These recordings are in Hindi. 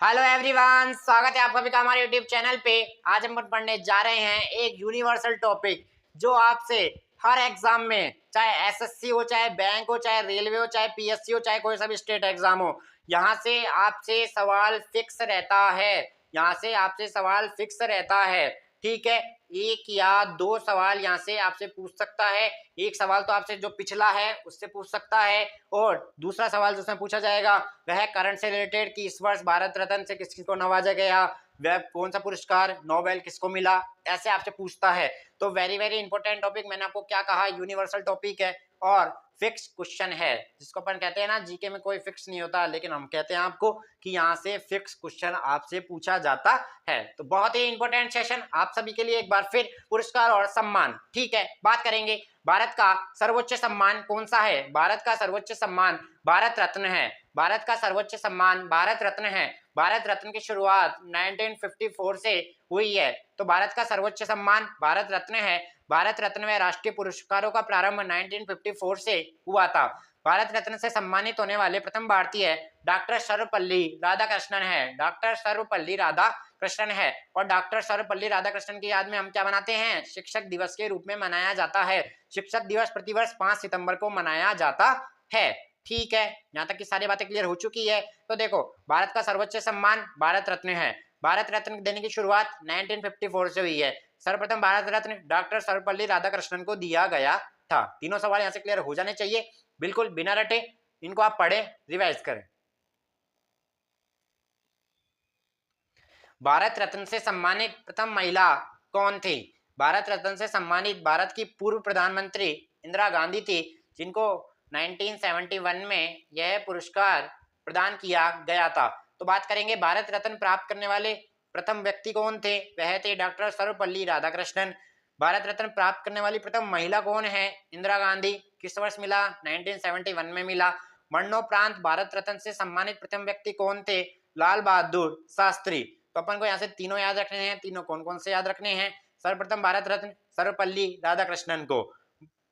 हेलो एवरीवन, स्वागत है आप सभी का हमारे यूट्यूब चैनल पे। आज हम पढ़ने जा रहे हैं एक यूनिवर्सल टॉपिक जो आपसे हर एग्जाम में, चाहे एसएससी हो, चाहे बैंक हो, चाहे रेलवे हो, चाहे पीएससी हो, चाहे कोई सा भी स्टेट एग्जाम हो, यहाँ से आपसे सवाल फिक्स रहता है। यहाँ से आपसे सवाल फिक्स रहता है, ठीक है। एक या दो सवाल यहाँ से आपसे पूछ सकता है। एक सवाल तो आपसे जो पिछला है उससे पूछ सकता है, और दूसरा सवाल जिसमें पूछा जाएगा वह करंट से रिलेटेड कि इस वर्ष भारत रत्न से किसको नवाजा गया, वह कौन सा पुरस्कार नोबेल किसको मिला, ऐसे आपसे पूछता है। तो वेरी वेरी इंपॉर्टेंट टॉपिक, मैंने आपको क्या कहा, यूनिवर्सल टॉपिक है और फिक्स क्वेश्चन है, जिसको अपन कहते हैं ना, जीके में कोई फिक्स नहीं होता, लेकिन हम कहते हैं आपको कि यहाँ से फिक्स क्वेश्चन आपसे पूछा जाता है। तो बहुत ही इंपॉर्टेंट सेशन आप सभी के लिए। एक बार फिर पुरस्कार और सम्मान, ठीक है, बात करेंगे। भारत का सर्वोच्च सम्मान कौन सा है? भारत का सर्वोच्च सम्मान भारत रत्न है। भारत का सर्वोच्च सम्मान भारत रत्न है। भारत रत्न की शुरुआत 1954 से हुई है, तो भारत का सर्वोच्च सम्मान भारत रत्न है। भारत रत्न में राष्ट्रीय पुरस्कारों का प्रारंभ 1954 से हुआ था। भारत रत्न से सम्मानित होने वाले प्रथम भारतीय डॉक्टर सर्वपल्ली राधाकृष्णन है। डॉक्टर सर्वपल्ली राधाकृष्णन है, और डॉक्टर सर्वपल्ली राधाकृष्णन की याद में हम क्या मनाते हैं? शिक्षक दिवस के रूप में मनाया जाता है। शिक्षक दिवस प्रतिवर्ष 5 सितंबर को मनाया जाता है, ठीक है। यहाँ तक की सारी बातें क्लियर हो चुकी है। तो देखो, भारत का सर्वोच्च सम्मान भारत रत्न है। भारत रत्न देने की शुरुआत 1954 से हुई है। सर्वप्रथम भारत रत्न डॉक्टर सर्वपल्ली राधाकृष्णन को दिया गया था। तीनों सवाल यहाँ से क्लियर हो जाने चाहिए, बिल्कुल बिना रटे। इनको आप पढ़े, रिवाइज करें। भारत रत्न से सम्मानित प्रथम महिला कौन थी? भारत रत्न से सम्मानित भारत की पूर्व प्रधानमंत्री इंदिरा गांधी थी, जिनको 1971 में यह पुरस्कार प्रदान किया गया था। तो बात करेंगे भारत रत्न प्राप्त करने वाले प्रथम व्यक्ति कौन थे? वह थे डॉक्टर सर्वपल्ली राधाकृष्णन। भारत रत्न प्राप्त करने वाली प्रथम महिला कौन है? इंदिरा गांधी। किस वर्ष मिला? 1971 में मिला। मरणोपरांत भारत रत्न से सम्मानित प्रथम व्यक्ति कौन थे? लाल बहादुर शास्त्री। तो अपन को यहाँ से तीनों याद रखने हैं। तीनों कौन कौन से याद रखने हैं? सर्वप्रथम भारत रत्न सर्वपल्ली राधाकृष्णन को।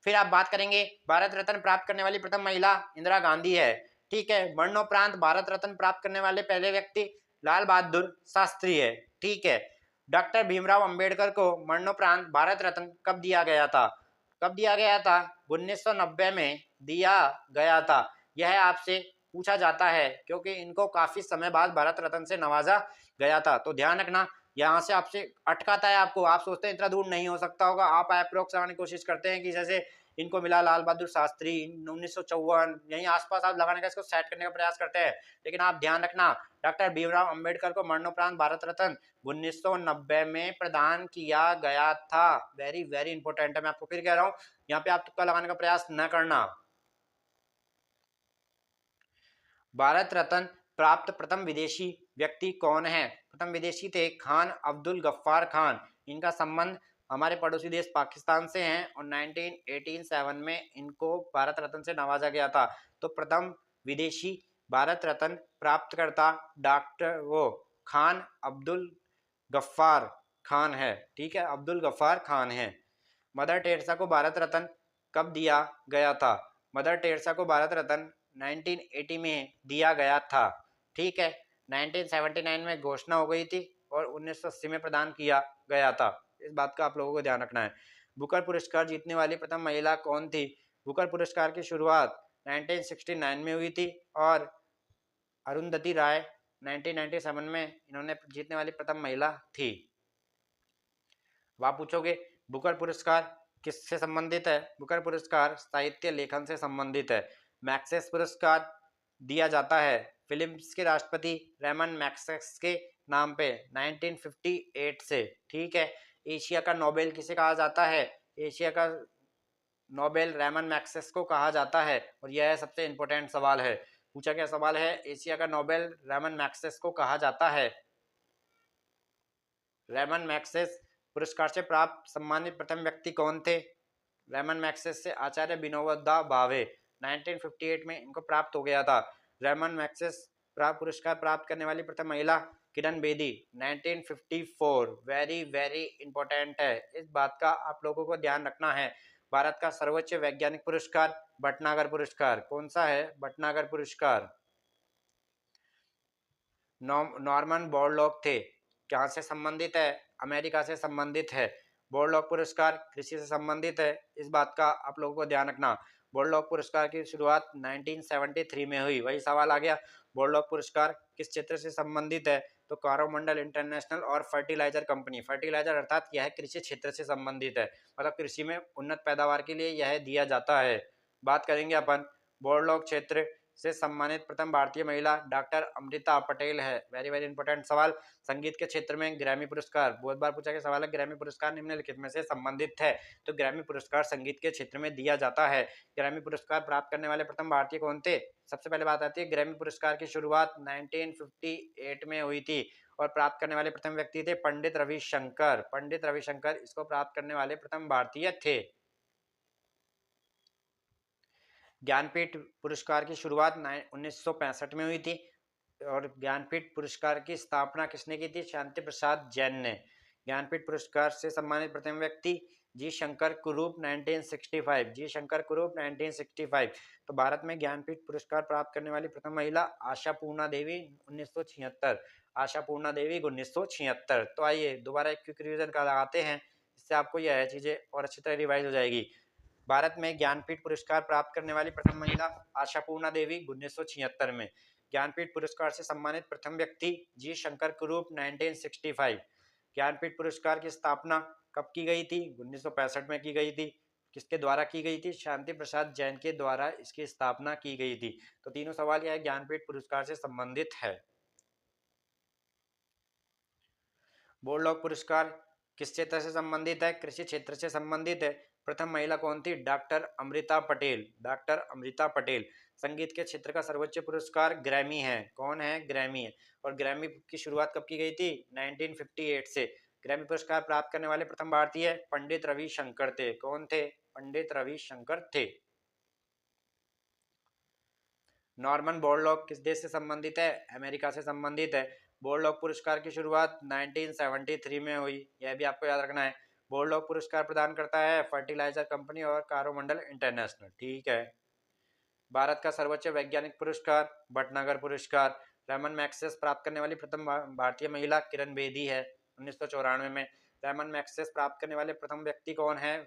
फिर आप बात करेंगे भारत रत्न प्राप्त करने वाली प्रथम महिला इंदिरा गांधी है, ठीक है। मरणोपरांत भारत रत्न प्राप्त करने वाले पहले व्यक्ति लाल बहादुर शास्त्री है, ठीक है। डॉक्टर भीमराव अंबेडकर को मरणोपरांत भारत रत्न कब दिया गया था? कब दिया गया था? 1990 में दिया गया था। यह आपसे पूछा जाता है क्योंकि इनको काफी समय बाद भारत रत्न से नवाजा गया था। तो ध्यान रखना, यहाँ से आपसे अटकाता है आपको। आप सोचते हैं इतना दूर नहीं हो सकता होगा, आप अप्रोक्स लगाने की कोशिश करते हैं कि जैसे इनको मिला लाल बहादुर शास्त्री 1954, यहीं आसपास आप लगाने का, इसको सेट करने का प्रयास करते हैं। लेकिन आप ध्यान रखना, डॉक्टर भीमराव अंबेडकर को मरणोपरांत भारत रत्न 1990 में प्रदान किया गया था। वेरी वेरी इंपॉर्टेंट है, मैं आपको फिर कह रहा हूँ, यहाँ पे आप तुक्का लगाने का प्रयास न करना। भारत रत्न प्राप्त प्रथम विदेशी व्यक्ति कौन है? प्रथम विदेशी थे खान अब्दुल गफ्फार खान। इनका संबंध हमारे पड़ोसी देश पाकिस्तान से हैं, और 1987 में इनको भारत रत्न से नवाजा गया था। तो प्रथम विदेशी भारत रत्न प्राप्तकर्ता डॉक्टर खान अब्दुल गफ्फार खान है, ठीक है, अब्दुल गफ्फार खान है। मदर टेरेसा को भारत रत्न कब दिया गया था? मदर टेरेसा को भारत रत्न 1980 में दिया गया था, ठीक है। 1979 में घोषणा हो गई थी और 1980 में प्रदान किया गया था। इस बात का आप लोगों को ध्यान रखना है। बुकर पुरस्कार जीतने वाली प्रथम महिला कौन थी? बुकर पुरस्कार की शुरुआत 1969 में हुई थी, और अरुंधति राय 1997 में इन्होंने जीतने वाली प्रथम महिला थी। आप पूछोगे बुकर पुरस्कार किससे संबंधित है? बुकर पुरस्कार साहित्य लेखन से संबंधित है। मैक्सेस पुरस्कार दिया जाता है फिल्म्स के राष्ट्रपति रेमन मैक्सेस के नाम पे 1958 से, ठीक है। एशिया का नोबेल किसे कहा जाता है? एशिया का नोबेल रेमन मैक्सेस को कहा जाता है, और यह सबसे इंपॉर्टेंट सवाल है। पूछा गया सवाल है, एशिया का नोबेल रेमन मैक्सेस को कहा जाता है। रेमन मैक्सेस पुरस्कार से प्राप्त सम्मानित प्रथम व्यक्ति कौन थे? रेमन मैक्सेस से आचार्य विनोबा भावे 1958 में इनको प्राप्त हो गया था। रेमन मैक्सेस पुरस्कार प्राप्त करने वाली प्रथम महिला Kiran Bedi 1954। Very very important है, इस बात का आप लोगों को ध्यान रखना है। भारत का सर्वोच्च वैज्ञानिक पुरस्कार भटनागर पुरस्कार कौन सा है? भटनागर पुरस्कार। नॉर्मन बोरलॉग थे, कहाँ से संबंधित है, अमेरिका से संबंधित है। बोरलॉग पुरस्कार कृषि से संबंधित है, इस बात का आप लोगों को ध्यान रखना। बोरलॉग पुरस्कार की शुरुआत 1973 में हुई, वही सवाल आ गया। बोरलॉग पुरस्कार किस क्षेत्र से संबंधित है, तो कोरोमंडल इंटरनेशनल और फर्टिलाइजर कंपनी, फर्टिलाइजर अर्थात यह कृषि क्षेत्र से संबंधित है, मतलब कृषि में उन्नत पैदावार के लिए यह दिया जाता है। बात करेंगे अपन बोरलॉग क्षेत्र से सम्मानित प्रथम भारतीय महिला डॉक्टर अमृता पटेल है। वेरी वेरी इंपॉर्टेंट सवाल। संगीत के क्षेत्र में ग्रैमी पुरस्कार, बहुत बार पूछा गया सवाल है, ग्रैमी पुरस्कार निम्नलिखित में से संबंधित है, तो ग्रैमी पुरस्कार संगीत के क्षेत्र में दिया जाता है। ग्रैमी पुरस्कार प्राप्त करने वाले प्रथम भारतीय कौन थे? सबसे पहले बात आती है ग्रैमी पुरस्कार की शुरुआत 1958 में हुई थी और प्राप्त करने वाले प्रथम व्यक्ति थे पंडित रविशंकर। पंडित रविशंकर इसको प्राप्त करने वाले प्रथम भारतीय थे। ज्ञानपीठ पुरस्कार की शुरुआत 1965 में हुई थी और ज्ञानपीठ पुरस्कार की स्थापना किसने की थी? शांति प्रसाद जैन ने। ज्ञानपीठ पुरस्कार से सम्मानित प्रथम व्यक्ति जी शंकर कुरूप 1965। जी शंकर कुरूप 1965। तो भारत में ज्ञानपीठ पुरस्कार प्राप्त करने वाली प्रथम महिला आशा पूर्णा देवी 1976। आशा पूर्णा देवी 1976। तो आइए दोबारा एक क्विक रिवीजन का लगाते हैं, इससे आपको यह चीजें और अच्छी तरह रिवाइज हो जाएगी। भारत में ज्ञानपीठ पुरस्कार प्राप्त करने वाली प्रथम महिला आशापूर्णा देवी 1976 में। ज्ञानपीठ पुरस्कार से सम्मानित प्रथम व्यक्ति जी शंकर कुरूप 1965। ज्ञानपीठ पुरस्कार की स्थापना कब की गई थी? 1965 में की गई थी। किसके द्वारा की गई थी? शांति प्रसाद जैन के द्वारा इसकी स्थापना की गई थी। तो तीनों सवाल यह ज्ञानपीठ पुरस्कार से संबंधित है। बोरलॉग पुरस्कार किस क्षेत्र से संबंधित है? कृषि क्षेत्र से संबंधित है। प्रथम महिला कौन थी? डॉक्टर अमृता पटेल। डॉक्टर अमृता पटेल। संगीत के क्षेत्र का सर्वोच्च पुरस्कार ग्रैमी है। कौन है? ग्रैमी है। और ग्रैमी की शुरुआत कब की गई थी? 1958 से। ग्रैमी पुरस्कार प्राप्त करने वाले प्रथम भारतीय पंडित रविशंकर थे। कौन थे? पंडित रविशंकर थे। नॉर्मन बोरलॉग किस देश से संबंधित है? अमेरिका से संबंधित है। बोरलॉग पुरस्कार की शुरुआत 1973 में हुई, यह भी आपको याद रखना है। बोरलॉग पुरस्कार प्रदान करता है फर्टिलाइजर कंपनी और कोरोमंडल इंटरनेशनल। ठीक है। भारत का सर्वोच्च वैज्ञानिक पुरस्कार भटनागर पुरस्कार। रेमन मैग्सेस प्राप्त करने वाली प्रथम भारतीय महिला किरण बेदी है 1994 में। रेमन मैग्सेस प्राप्त करने वाले प्रथम व्यक्ति कौन है?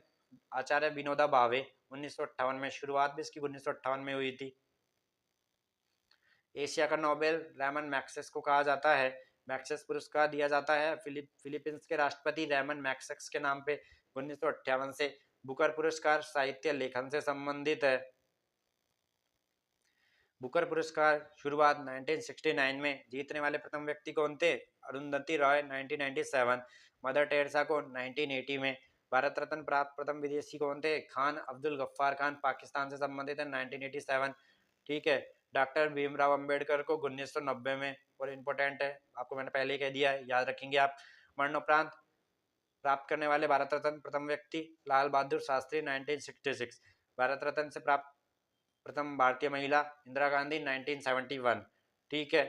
आचार्य विनोबा भावे 1958 में। शुरुआत भी इसकी 1958 में हुई थी। एशिया का नोबेल रेमन मैग्सेस को कहा जाता है। मैग्सेस पुरस्कार दिया जाता है फिलीपींस के राष्ट्रपति रेमन मैग्सेस के नाम पे 1958 से। बुकर पुरस्कार साहित्य लेखन से संबंधित है। बुकर पुरस्कार शुरुआत 1969 में। जीतने वाले प्रथम व्यक्ति कौन थे? अरुंधति रॉय 1997। मदर टेरेसा को 1980 में। भारत रत्न प्राप्त प्रथम विदेशी कौन थे? खान अब्दुल गफ्फार खान, पाकिस्तान से संबंधित है 1987। ठीक है। डॉक्टर भीमराव अंबेडकर को 1990 में। और इम्पोर्टेंट है, आपको मैंने पहले ही कह दिया है, याद रखेंगे आप। मरणोपरांत प्राप्त करने वाले भारत रत्न प्रथम व्यक्ति लाल बहादुर शास्त्री 1966। भारत रत्न से प्राप्त प्रथम भारतीय महिला इंदिरा गांधी 1971। ठीक है।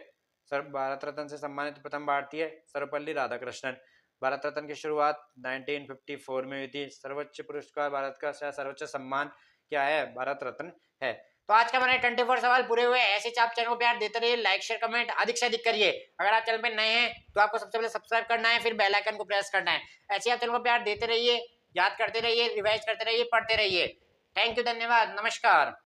सर भारत रत्न से सम्मानित प्रथम भारतीय सर्वपल्ली राधाकृष्णन। भारत रत्न की शुरुआत 1954 में हुई थी। सर्वोच्च पुरस्कार भारत का सर्वोच्च सम्मान क्या है? भारत रत्न है। तो आज का हमारे 24 सवाल पूरे हुए। ऐसे आप चैनल को प्यार देते रहिए, लाइक शेयर कमेंट अधिक से अधिक करिए। अगर आप चैनल पे नए हैं तो आपको सबसे पहले सब्सक्राइब करना है, फिर बेल आइकन को प्रेस करना है। ऐसे आप चैनल को प्यार देते रहिए, याद करते रहिए, रिवाइज करते रहिए, पढ़ते रहिए। थैंक यू, धन्यवाद, नमस्कार।